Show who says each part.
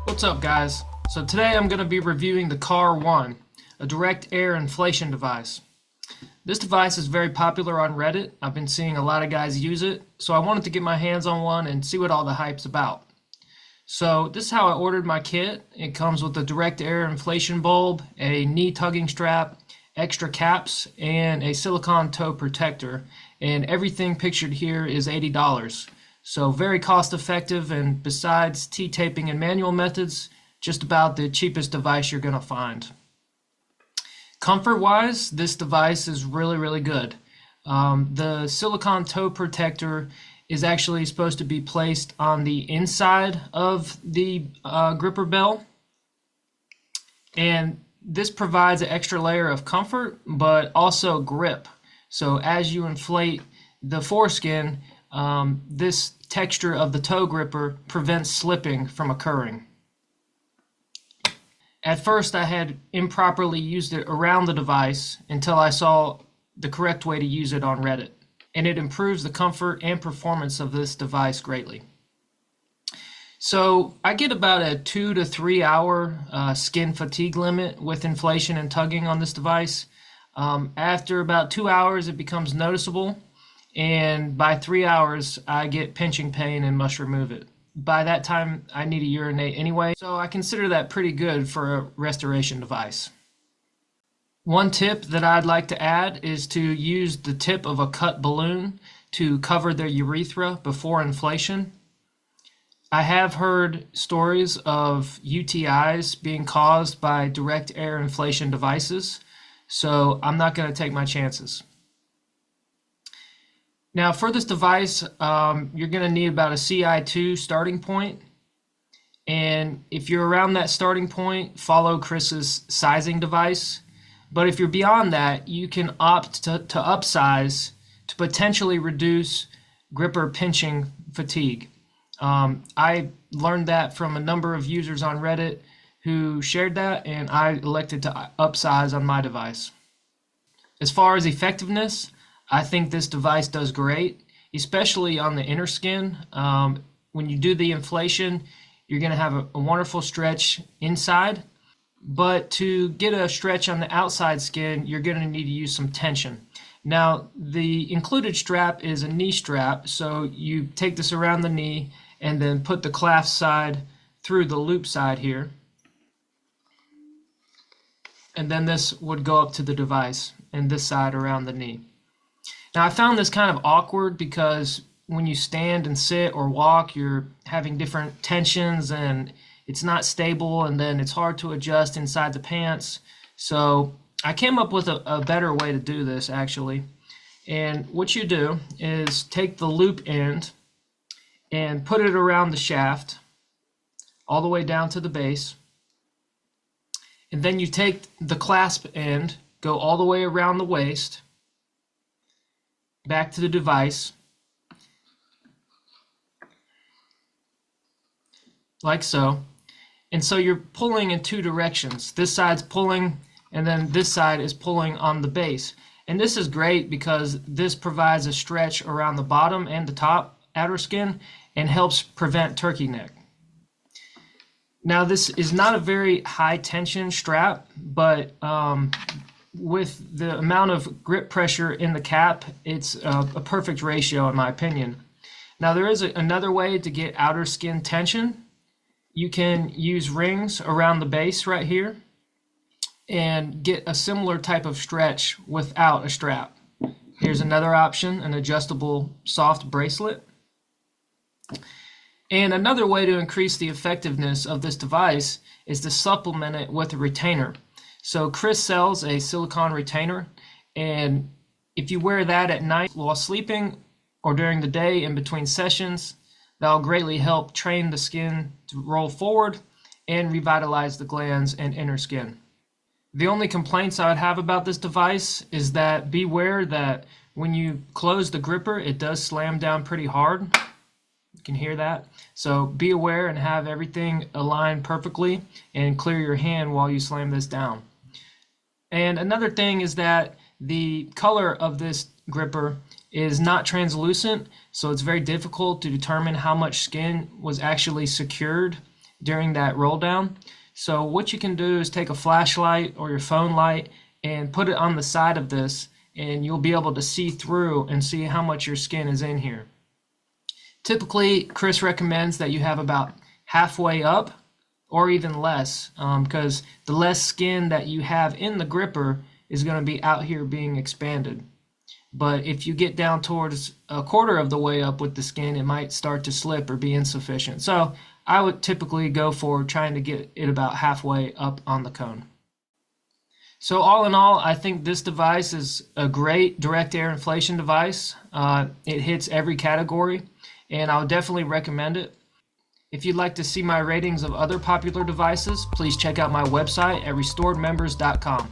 Speaker 1: What's up, guys? So today I'm going to be reviewing the CAR-1, a direct air inflation device. This device is very popular on Reddit. I've been seeing a lot of guys use it, so I wanted to get my hands on one and see what all the hype's about. So this is how I ordered my kit. It comes with a direct air inflation bulb, a knee tugging strap, extra caps, and a silicone toe protector, and everything pictured here is $80. So very cost effective, and besides T-taping and manual methods, just about the cheapest device you're going to find. Comfort-wise, this device is really good. The silicone toe protector is actually supposed to be placed on the inside of the gripper bell, and this provides an extra layer of comfort but also grip. So as you inflate the foreskin, this texture of the toe gripper prevents slipping from occurring. At first I had improperly used it around the device until I saw the correct way to use it on Reddit, and it improves the comfort and performance of this device greatly. So I get about a 2 to 3 hour skin fatigue limit with inflation and tugging on this device. After about 2 hours it becomes noticeable, and by 3 hours I get pinching pain and must remove it. By that time I need to urinate anyway, so I consider that pretty good for a restoration device. One tip that I'd like to add is to use the tip of a cut balloon to cover their urethra before inflation. I have heard stories of UTIs being caused by direct air inflation devices, so I'm not going to take my chances. Now for this device, you're going to need about a CI2 starting point, and if you're around that starting point, follow Chris's sizing device. But if you're beyond that, you can opt to upsize to potentially reduce gripper pinching fatigue. I learned that from a number of users on Reddit who shared that, and I elected to upsize on my device. As far as effectiveness, I think this device does great, especially on the inner skin. When you do the inflation, you're going to have a wonderful stretch inside, but to get a stretch on the outside skin, you're going to need to use some tension. Now, the included strap is a knee strap, so you take this around the knee and then put the clasp side through the loop side here, and then this would go up to the device and this side around the knee. Now I found this kind of awkward because when you stand and sit or walk, you're having different tensions and it's not stable, and then it's hard to adjust inside the pants. So I came up with a better way to do this actually. And what you do is take the loop end and put it around the shaft all the way down to the base, and then you take the clasp end, go all the way around the waist back to the device like so. And so you're pulling in two directions. This side's pulling, and then this side is pulling on the base. And this is great because this provides a stretch around the bottom and the top outer skin and helps prevent turkey neck. Now this is not a very high tension strap, but with the amount of grip pressure in the cap, it's a perfect ratio in my opinion. Now there is another way to get outer skin tension. You can use rings around the base right here and get a similar type of stretch without a strap. Here's another option, an adjustable soft bracelet. And another way to increase the effectiveness of this device is to supplement it with a retainer. So Chris sells a silicone retainer, and if you wear that at night while sleeping or during the day in between sessions, that'll greatly help train the skin to roll forward and revitalize the glands and inner skin. The only complaints I would have about this device is that beware that when you close the gripper, it does slam down pretty hard. You can hear that. So be aware and have everything aligned perfectly and clear your hand while you slam this down. And another thing is that the color of this gripper is not translucent, so it's very difficult to determine how much skin was actually secured during that roll down. So what you can do is take a flashlight or your phone light and put it on the side of this, and you'll be able to see through and see how much your skin is in here. Typically, Chris recommends that you have about halfway up or even less, because the less skin that you have in the gripper is going to be out here being expanded. But if you get down towards a quarter of the way up with the skin, it might start to slip or be insufficient. So I would typically go for trying to get it about halfway up on the cone. So all in all, I think this device is a great direct air inflation device. It hits every category, and I would definitely recommend it. If you'd like to see my ratings of other popular devices, please check out my website at restoredmembers.com.